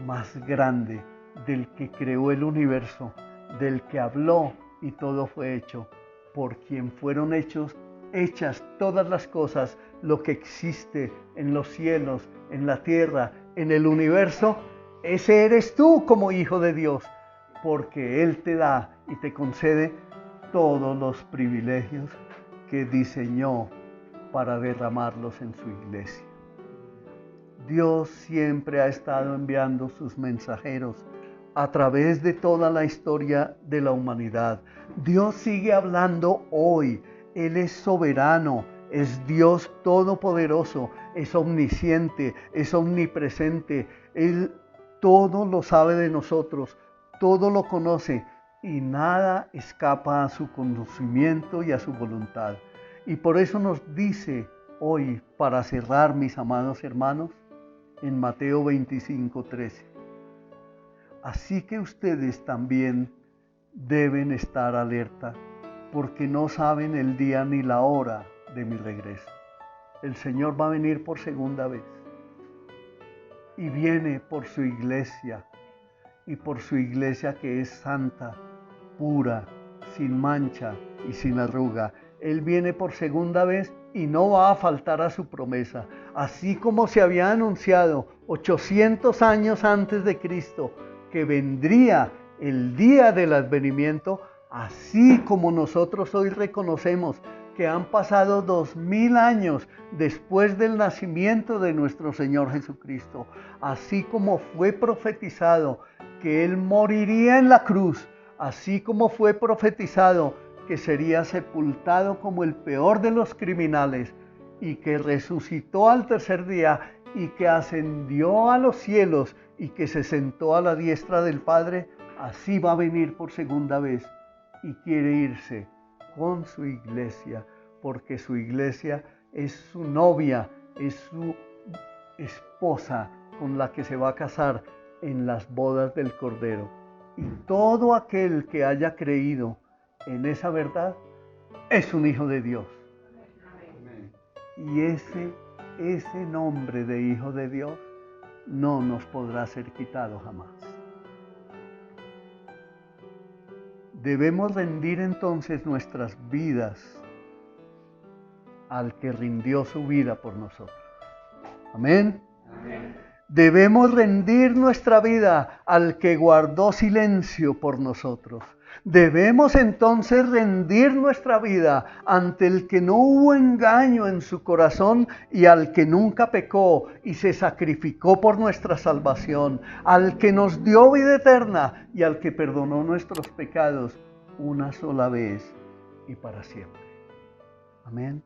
más grande, del que creó el universo, del que habló y todo fue hecho, por quien fueron hechas todas las cosas, lo que existe en los cielos, en la tierra, en el universo. Ese eres tú como hijo de Dios, porque Él te da y te concede todos los privilegios que diseñó para derramarlos en su iglesia. Dios siempre ha estado enviando sus mensajeros a través de toda la historia de la humanidad. Dios sigue hablando hoy. Él es soberano, es Dios todopoderoso, es omnisciente, es omnipresente. Él todo lo sabe de nosotros, todo lo conoce y nada escapa a su conocimiento y a su voluntad. Y por eso nos dice hoy, para cerrar, mis amados hermanos, en Mateo 25:13: así que ustedes también deben estar alerta, porque no saben el día ni la hora de mi regreso. El Señor va a venir por segunda vez. Y viene por su iglesia. Y por su iglesia que es santa, pura, sin mancha y sin arruga. Él viene por segunda vez y no va a faltar a su promesa. Así como se había anunciado 800 años antes de Cristo que vendría el día del advenimiento, así como nosotros hoy reconocemos que han pasado 2000 años después del nacimiento de nuestro Señor Jesucristo, así como fue profetizado que Él moriría en la cruz, así como fue profetizado que sería sepultado como el peor de los criminales y que resucitó al tercer día y que ascendió a los cielos y que se sentó a la diestra del Padre, así va a venir por segunda vez y quiere irse con su iglesia, porque su iglesia es su novia, es su esposa con la que se va a casar en las bodas del Cordero. Y todo aquel que haya creído en esa verdad es un hijo de Dios. Y ese nombre de hijo de Dios no nos podrá ser quitado jamás. Debemos rendir entonces nuestras vidas al que rindió su vida por nosotros. Amén. Amén. Debemos rendir nuestra vida al que guardó silencio por nosotros. Debemos entonces rendir nuestra vida ante el que no hubo engaño en su corazón y al que nunca pecó y se sacrificó por nuestra salvación, al que nos dio vida eterna y al que perdonó nuestros pecados una sola vez y para siempre. Amén.